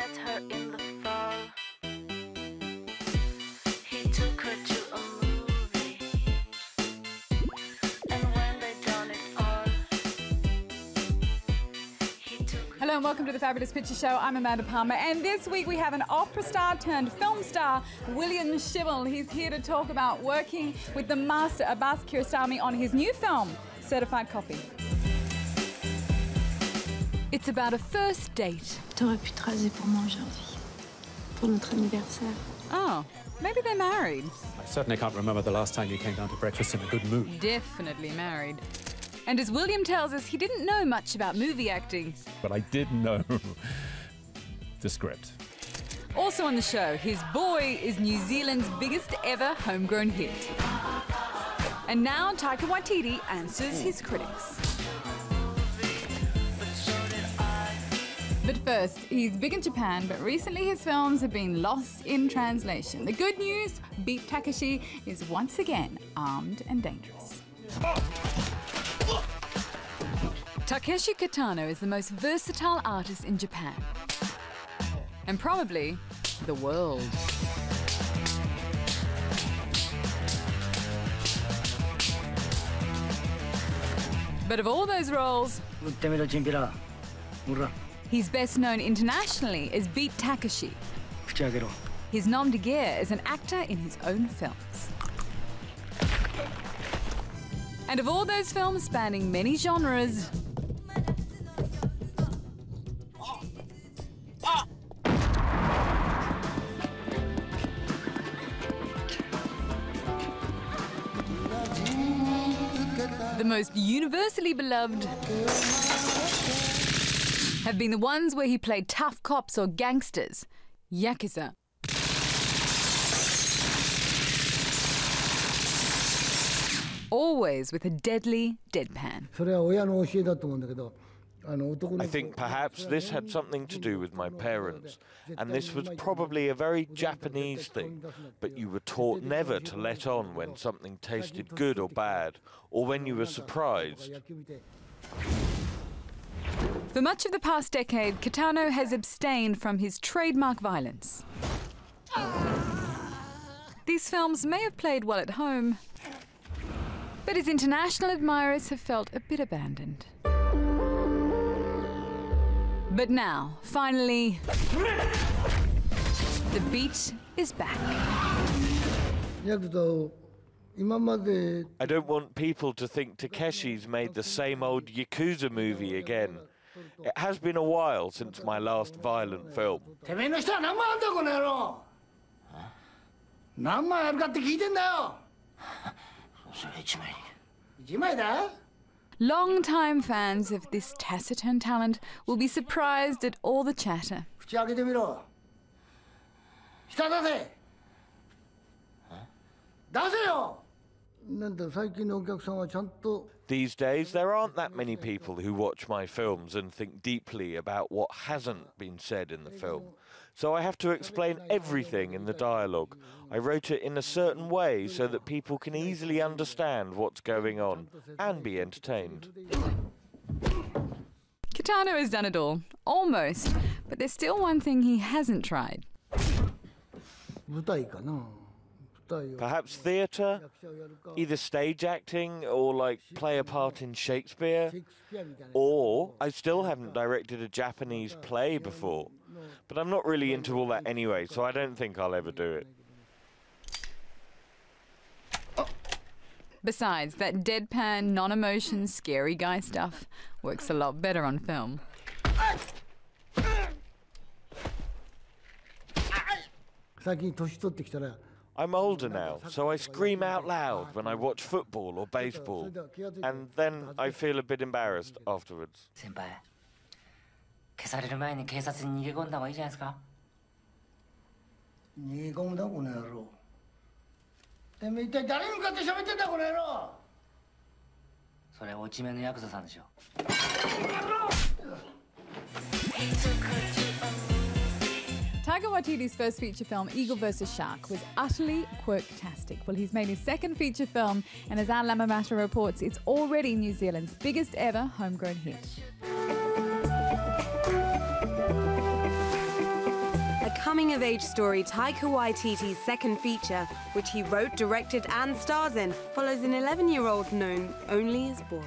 met her in the fall. He took her to a movie, and when they done it all, he took her. Hello and welcome to the Fabulous Picture Show. I'm Amanda Palmer, and this week we have an opera star turned film star, William Shimel. He's here to talk about working with the master Abbas Kiarostami on his new film, Certified Copy. It's about a first date. T'aurais pu te raser pour moi aujourd'hui, pour notre anniversaire. Oh, maybe they're married. I certainly can't remember the last time you came down to breakfast in a good mood. Definitely married. And as William tells us, he didn't know much about movie acting. But I did know the script. Also on the show, his boy is New Zealand's biggest ever homegrown hit. And now Taika Waititi answers his critics. But first, he's big in Japan, but recently his films have been lost in translation. The good news, Beat Takeshi is once again armed and dangerous. Takeshi Katano is the most versatile artist in Japan. And probably the world. But of all those roles, he's best known internationally as Beat Takeshi. His nom de guerre is an actor in his own films. And of all those films spanning many genres, the most universally beloved have been the ones where he played tough cops or gangsters, yakuza. Always with a deadly deadpan. I think perhaps this had something to do with my parents, and this was probably a very Japanese thing, but you were taught never to let on when something tasted good or bad, or when you were surprised. For much of the past decade, Katano has abstained from his trademark violence. These films may have played well at home, but his international admirers have felt a bit abandoned. But now, finally, the beat is back. I don't want people to think Takeshi's made the same old Yakuza movie again. It has been a while since my last violent film. Long-time fans of this taciturn talent will be surprised at all the chatter. These days, there aren't that many people who watch my films and think deeply about what hasn't been said in the film. So I have to explain everything in the dialogue. I wrote it in a certain way so that people can easily understand what's going on and be entertained. Katano has done it all, almost, but there's still one thing he hasn't tried. Perhaps theatre, either stage acting or like play a part in Shakespeare, or I still haven't directed a Japanese play before. But I'm not really into all that anyway, so I don't think I'll ever do it. Besides, that deadpan, non-emotion, scary guy stuff works a lot better on film. I'm older now, so I scream out loud when I watch football or baseball, and then I feel a bit embarrassed afterwards. Taika Waititi's first feature film, Eagle vs. Shark, was utterly quirktastic. Well, he's made his second feature film, and as our Lamamata reports, it's already New Zealand's biggest ever homegrown hit. coming-of-age story, Taika Waititi's second feature, which he wrote, directed and stars in, follows an 11-year-old known only as Boy.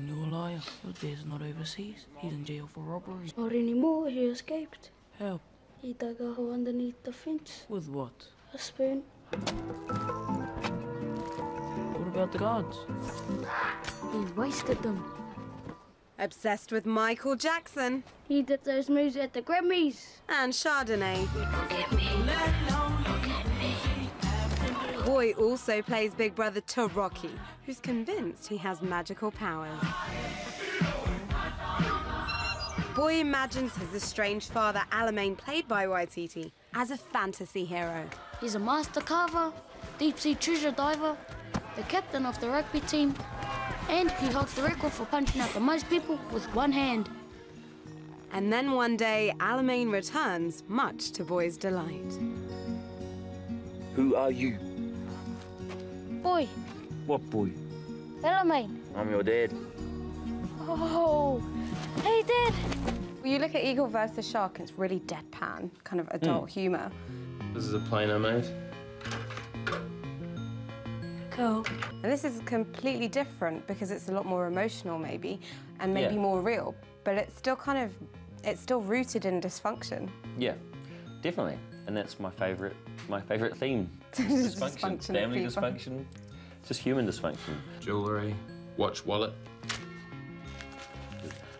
You're a liar. Your dad's not overseas. He's in jail for robbery. Not anymore, he escaped. How? He dug a hole underneath the fence. With what? A spoon. What about the guards? He wasted them. Obsessed with Michael Jackson He did those moves at the Grammys. and Chardonnay. Look at me. Look at me. Boy also plays big brother to Rocky, who's convinced he has magical powers. Boy imagines his estranged father, Alamein, played by Waititi, as a fantasy hero. He's a master carver, deep-sea treasure diver, the captain of the rugby team, and he holds the record for punching out the most people with one hand. And then one day, Alamein returns, much to Boy's delight. Who are you? Boy, What boy? Alamein. I'm your dad. Oh, hey, Dad. When you look at Eagle vs. Shark, it's really deadpan, kind of adult humour. This is a plane I made. Cool. And this is completely different because it's a lot more emotional, maybe, and maybe Yeah. more real. But it's still it's still rooted in dysfunction. Yeah, definitely. And that's my favourite theme. Dysfunction of Family people. dysfunction. Just human dysfunction. Jewellery, watch, wallet.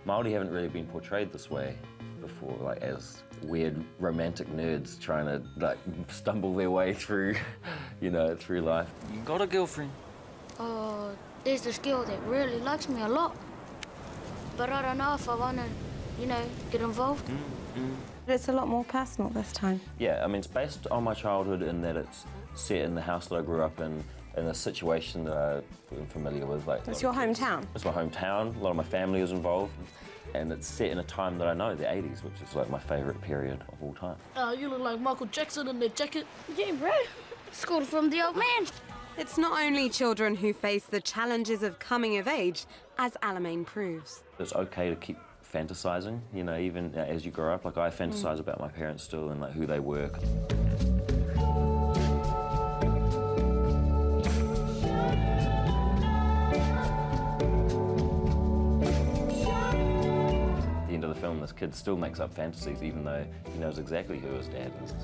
Māori haven't really been portrayed this way before, like as weird romantic nerds trying to like stumble their way through, through life. You got a girlfriend? Oh, there's this girl that really likes me a lot. But I don't know if I want to, get involved. But it's a lot more personal this time. Yeah, I mean, it's based on my childhood in that it's set in the house that I grew up in a situation that I'm familiar with. Like, It's your hometown. It's my hometown. A lot of my family is involved. And it's set in a time that I know, the 80s, which is like my favourite period of all time. You look like Michael Jackson in that jacket. Yeah, bro. Scored from the old man. It's not only children who face the challenges of coming of age, as Alamein proves. It's okay to keep fantasising, even as you grow up. Like, I fantasise about my parents still and like who they were. Film, this kid still makes up fantasies, even though he knows exactly who his dad is.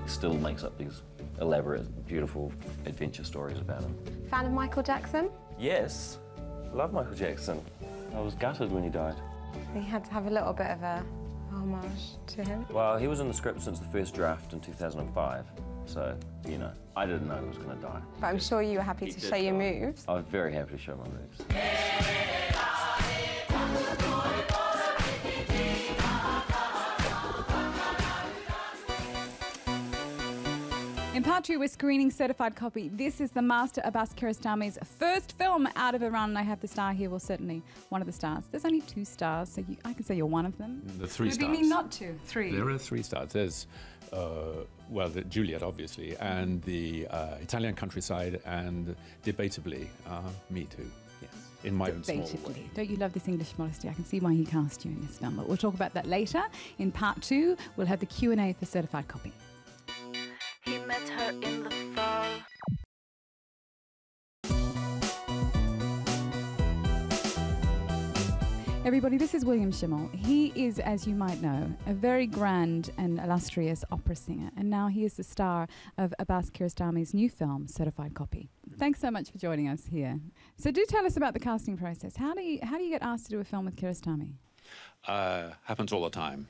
He still makes up these elaborate, beautiful adventure stories about him. Fan of Michael Jackson? Yes, love Michael Jackson. I was gutted when he died. We had to have a little bit of a homage to him. Well, he was in the script since the first draft in 2005, so, I didn't know he was going to die. But I'm sure you were happy to show your moves. I was very happy to show my moves. In part two, we're screening Certified Copy. This is the master Abbas Kiarostami's first film out of Iran, and I have the star here. Well, certainly one of the stars. There's only 2 stars, so I can say you're one of them. The 3 Would it stars. be mean not to? 3. There are 3 stars. There's, Juliet, obviously, and the Italian countryside, and debatably, me too. Yes, in my own small way. Debatably. Don't you love this English modesty? I can see why he cast you in this film, but we'll talk about that later. In part 2, we'll have the Q&A for Certified Copy. He met her in the fall. Everybody, this is William Shimel. He is, as you might know, a very grand and illustrious opera singer, and now he is the star of Abbas Kiarostami's new film, Certified Copy. Thanks so much for joining us here. So do tell us about the casting process. How do you get asked to do a film with Kiarostami? Happens all the time.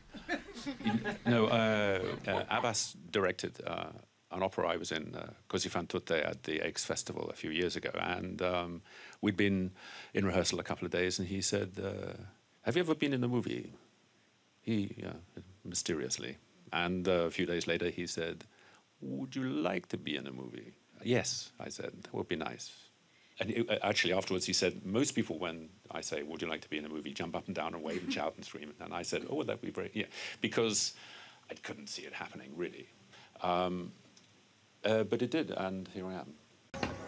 Abbas directed an opera I was in, Così fan tutte, at the Aix Festival a few years ago, and we'd been in rehearsal a couple of days, and he said, have you ever been in a movie? Mysteriously. And a few days later he said, would you like to be in a movie? Yes, I said, that would be nice. And actually afterwards he said, most people when I say, would you like to be in a movie, jump up and down and wave and shout and scream. And I said, oh, that'd be great, yeah. Because I couldn't see it happening, really. But it did, and here I am.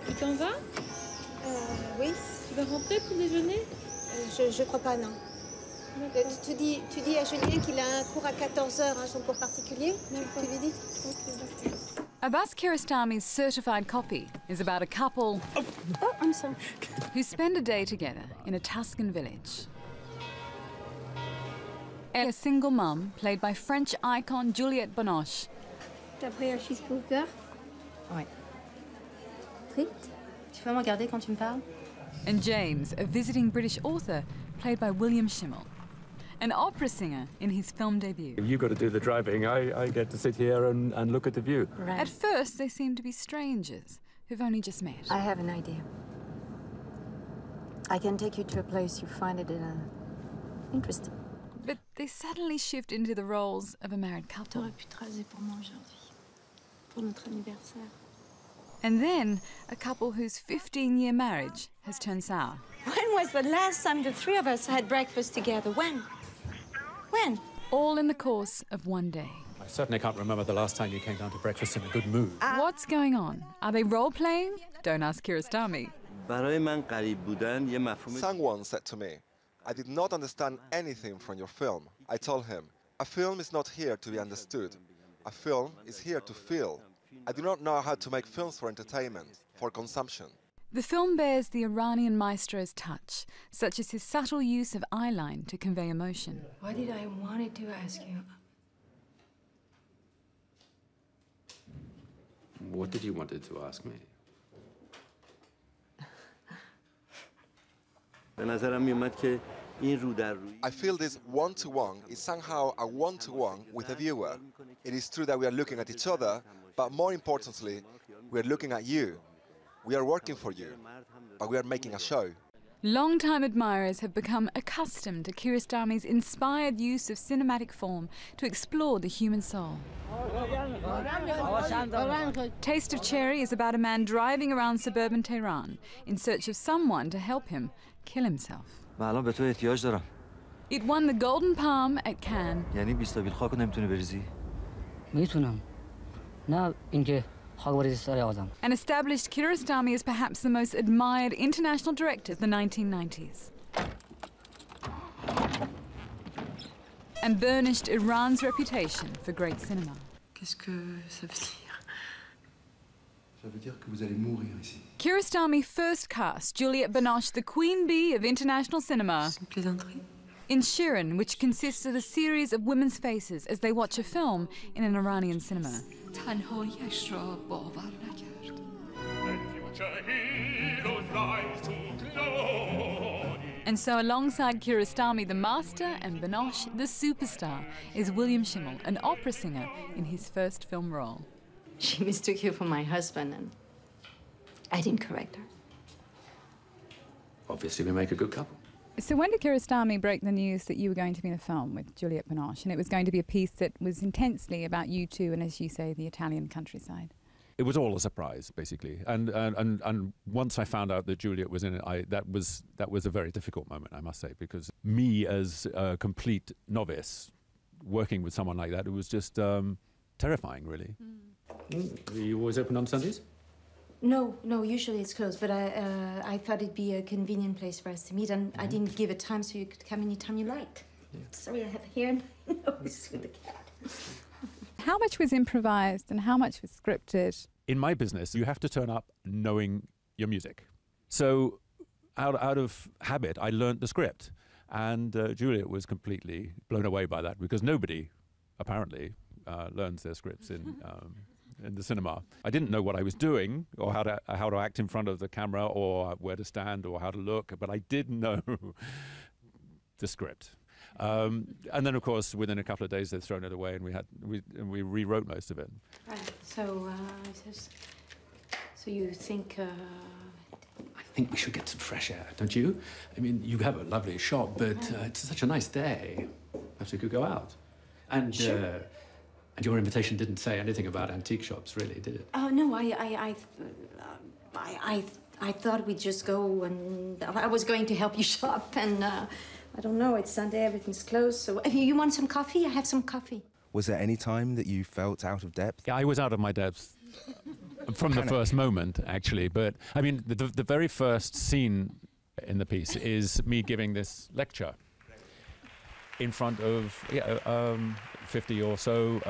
Tu t'en vas? Oui. Tu vas rentrer pour déjeuner? Je crois pas, non. Tu dis à Julien qu'il a un cours à 14h, son cours particulier. Tu lui dis. Abbas Kiarostami's Certified Copy is about a couple I'm sorry. who spend a day together in a Tuscan village. A single mum, played by French icon Juliette Binoche. T'as pris un cheeseburger? Ouais. Frites? Tu peux me regarder quand tu me parles? And James, a visiting British author, played by William Shimel. An opera singer in his film debut. You've got to do the driving. I get to sit here and look at the view. Right. At first, they seem to be strangers who've only just met. I have an idea. I can take you to a place you find it interesting. But they suddenly shift into the roles of a married couple. T'aurais pu te raser pour moi aujourd'hui, pour notre anniversaire. And then, a couple whose 15-year marriage has turned sour. When was the last time the three of us had breakfast together? When? When? All in the course of one day. I certainly can't remember the last time you came down to breakfast in a good mood. What's going on? Are they role-playing? Don't ask Kiarostami. Someone said to me, I did not understand anything from your film. I told him, a film is not here to be understood. A film is here to feel. I do not know how to make films for entertainment, for consumption. The film bears the Iranian maestro's touch, such as his subtle use of eyeline to convey emotion. Why did I wanted to ask you? What did you wanted to ask me? I feel this one-to-one is somehow a one-to-one with a viewer. It is true that we are looking at each other, but more importantly, we are looking at you. We are working for you, but we are making a show. Long-time admirers have become accustomed to Kiarostami's inspired use of cinematic form to explore the human soul. Taste of Cherry is about a man driving around suburban Tehran in search of someone to help him kill himself. It won the Golden Palm at Cannes. And established Kiarostami as perhaps the most admired international director of the 1990s. And burnished Iran's reputation for great cinema. Qu'est-ce que ça veut dire? Ça veut dire que vous allez mourir ici. Kiarostami first cast Juliette Binoche, the queen bee of international cinema, C'est une plaisanterie. in Shirin, which consists of a series of women's faces as they watch a film in an Iranian cinema. تنهاییش را باور نکرد. And so alongside Kiarostami, the master, and Binoche, the superstar, is William Shimel, an opera singer in his first film role. She mistook you for my husband and I didn't correct her. Obviously, we make a good couple. So when did Kiarostami break the news that you were going to be in a film with Juliette Binoche, and it was going to be a piece that was intensely about you two and, as you say, the Italian countryside? It was all a surprise, basically. And once I found out that Juliet was in it, that was a very difficult moment, I must say, because me as a complete novice working with someone like that, it was just terrifying, really. Are you always open on Sundays? No, usually it's closed, but I thought it'd be a convenient place for us to meet, and I didn't give a time so you could come anytime you liked. Yeah. Sorry, I have hair and nose with the cat. How much was improvised and how much was scripted? In my business, you have to turn up knowing your music. So out of habit, I learnt the script. And Juliet was completely blown away by that, because nobody, apparently, learns their scripts in the cinema. I didn't know what I was doing, or how to act in front of the camera, or where to stand, or how to look, but I did know the script. And then, of course, within a couple of days, they'd thrown it away, and we rewrote most of it. Right. So you think? I think we should get some fresh air, don't you? I mean, you have a lovely shop, but it's such a nice day. Perhaps we could go out. And sure. And your invitation didn't say anything about antique shops, really, did it? Oh no, I thought we'd just go, and I was going to help you shop, and I don't know. It's Sunday, everything's closed. So you want some coffee? I have some coffee. Was there any time that you felt out of depth? Yeah, I was out of my depth from the first moment, actually. But I mean, the very first scene in the piece is me giving this lecture. in front of 50 or so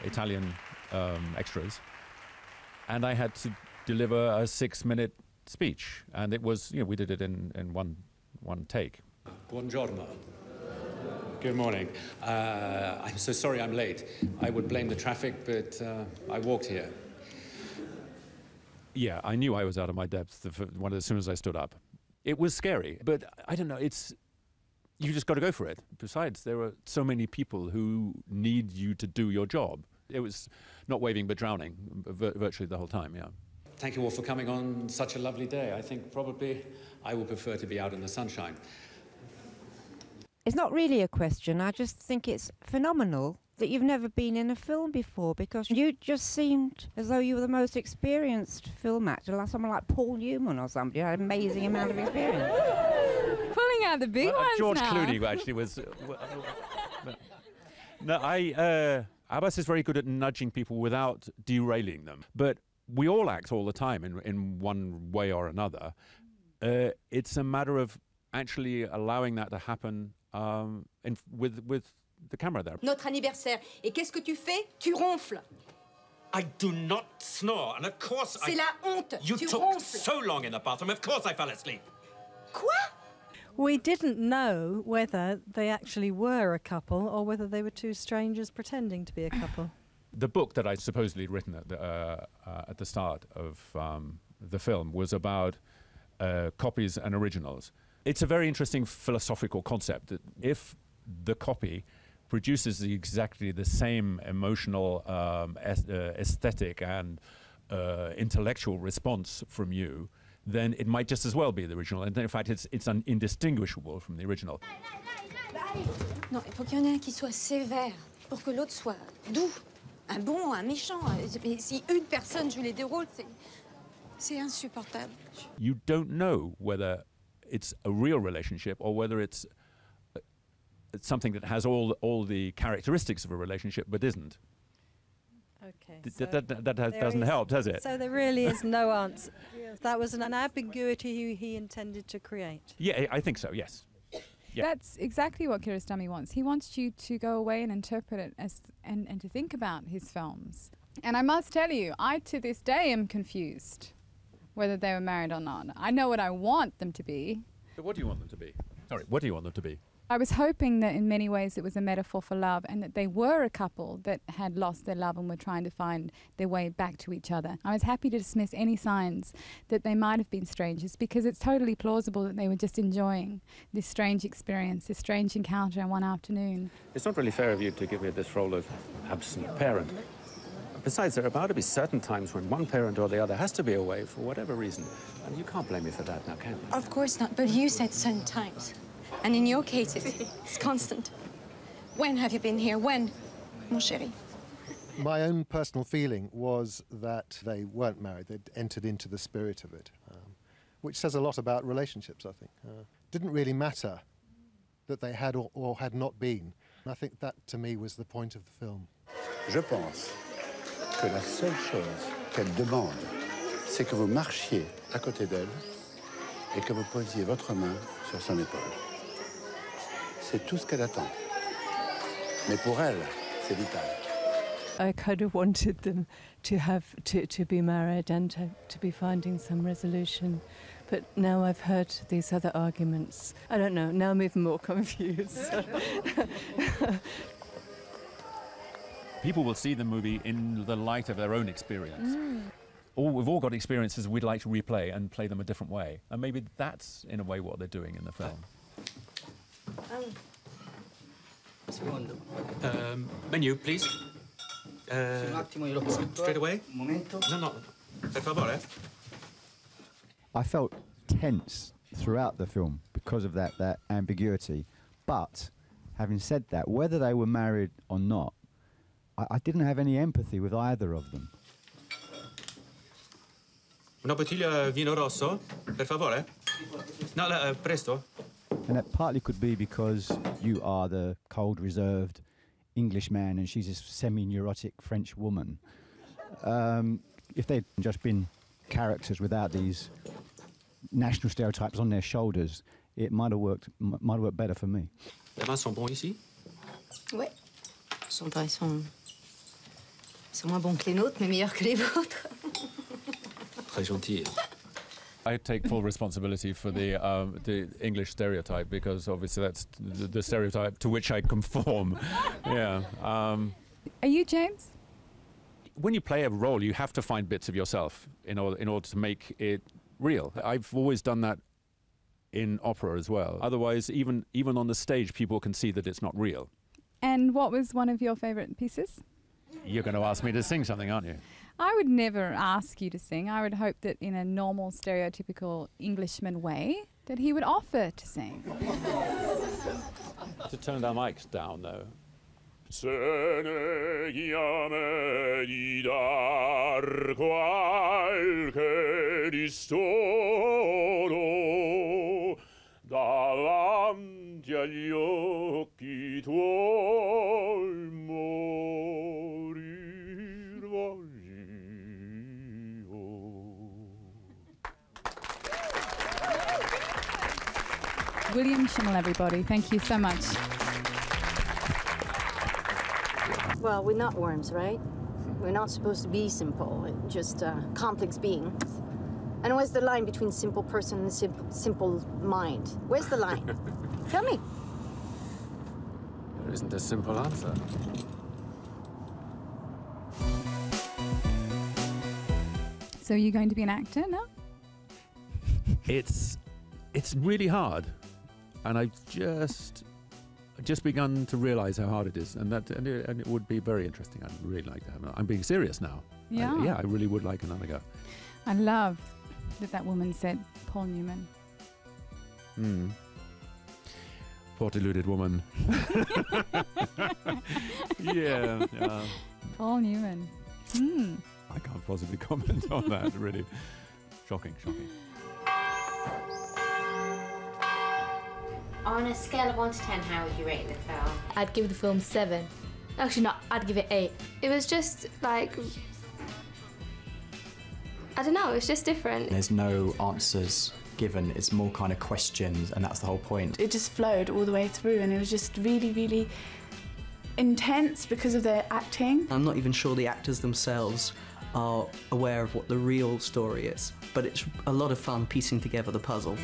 Italian extras, and I had to deliver a 6-minute speech, and it was, we did it in one take. Buongiorno. Good morning. I'm so sorry I'm late. I would blame the traffic, but I walked here. Yeah, I knew I was out of my depth as soon as I stood up. It was scary, but I don't know, you just got to go for it. Besides, there are so many people who need you to do your job. It was not waving but drowning virtually the whole time, yeah. Thank you all for coming on such a lovely day. I think probably I would prefer to be out in the sunshine. It's not really a question. I just think it's phenomenal that you've never been in a film before, because you just seemed as though you were the most experienced film actor, like someone like Paul Newman or somebody who had an amazing amount of experience. Pulling out the big ones George now. Clooney actually was... Abbas is very good at nudging people without derailing them. But we all act all the time in one way or another. It's a matter of actually allowing that to happen with the camera there. Notre anniversaire. Et qu'est-ce que tu fais? Tu ronfles. I do not snore, and of course C'est la honte. You tu took ronfles. so long in the bathroom, of course I fell asleep. Quoi? We didn't know whether they actually were a couple or whether they were two strangers pretending to be a couple. The book that I'd supposedly written at the start of the film was about copies and originals. It's a very interesting philosophical concept that if the copy produces exactly the same emotional, aesthetic and intellectual response from you, then it might just as well be the original. And in fact, it's indistinguishable from the original. Non, il faut qu'il y en ait un qui soit sévère pour que l'autre soit doux. Un bon, un méchant. Mais si une personne joue les deux rôles, c'est insupportable. You don't know whether it's a real relationship or whether it's something that has all the characteristics of a relationship but isn't. Okay. That doesn't help, does it? So there really is no answer. That was an ambiguity he intended to create. Yeah, I think so, yes. Yeah. That's exactly what Kiarostami wants. He wants you to go away and interpret it and to think about his films. And I must tell you, I to this day am confused whether they were married or not. I know what I want them to be. But what do you want them to be? Sorry, what do you want them to be? I was hoping that in many ways it was a metaphor for love and that they were a couple that had lost their love and were trying to find their way back to each other. I was happy to dismiss any signs that they might have been strangers because it's totally plausible that they were just enjoying this strange experience, this strange encounter one afternoon. It's not really fair of you to give me this role of absent parent. Besides, there are about to be certain times when one parent or the other has to be away for whatever reason. And you can't blame me for that now, can you? Of course not, but you said certain times. And in your case, it's constant. When have you been here? When, mon chéri? My own personal feeling was that they weren't married. They'd entered into the spirit of it, which says a lot about relationships, I think. Didn't really matter that they had or had not been. I think that, to me, was the point of the film. Je pense que la seule chose qu'elle demande, c'est que vous marchiez à côté d'elle et que vous posiez votre main sur son épaule. C'est tout ce qu'elle attend. Mais pour elle, c'est vital. I kind of wanted them to be married and to be finding some resolution. But now I've heard these other arguments. I don't know, now I'm even more confused. People will see the movie in the light of their own experience. We've all got experiences we'd like to replay and play them a different way. And maybe that's, in a way, what they're doing in the film. Menu, please. Straight away? No, per favore. I felt tense throughout the film because of that ambiguity. But having said that, whether they were married or not, I didn't have any empathy with either of them. Una bottiglia vino rosso, per favore. No, presto. And that partly could be because you are the cold, reserved English man and she's a semi-neurotic French woman. If they'd just been characters without these national stereotypes on their shoulders, it might have worked better for me. Les vins sont bons ici? Ouais. Ils sont moins bons que les nôtres, mais meilleurs que les vôtres. Très gentil. I take full responsibility for the English stereotype because obviously that's the stereotype to which I conform. Yeah. Are you James? When you play a role, you have to find bits of yourself in order to make it real. I've always done that in opera as well. Otherwise, even on the stage, people can see that it's not real. And what was one of your favourite pieces? You're going to ask me to sing something, aren't you? I would never ask you to sing. I would hope that in a normal, stereotypical Englishman way, that he would offer to sing. To turn our mics down, though. Se ne chiame di dar qualche ristoro davanti agli occhi tuoi morir voglio. William Shimel, everybody. Thank you so much. Well, we're not worms, right? We're not supposed to be simple, just complex beings. And where's the line between simple person and simple mind? Where's the line? Tell me. There isn't a simple answer. So are you going to be an actor now? It's really hard, and I've just begun to realise how hard it is, and it would be very interesting. I'd really like to have it. I'm being serious now. Yeah. I really would like another go. I love that woman said Paul Newman. Poor deluded woman. Yeah. Paul Newman. I can't possibly comment on that, really. Shocking. On a scale of 1 to 10, how would you rate the film? I'd give the film 7. Actually, no, I'd give it 8. It was just like, I don't know, it's just different. There's no answers given, it's more kind of questions, and that's the whole point. It just flowed all the way through, and it was just really, really intense because of their acting. I'm not even sure the actors themselves are aware of what the real story is, but it's a lot of fun piecing together the puzzle.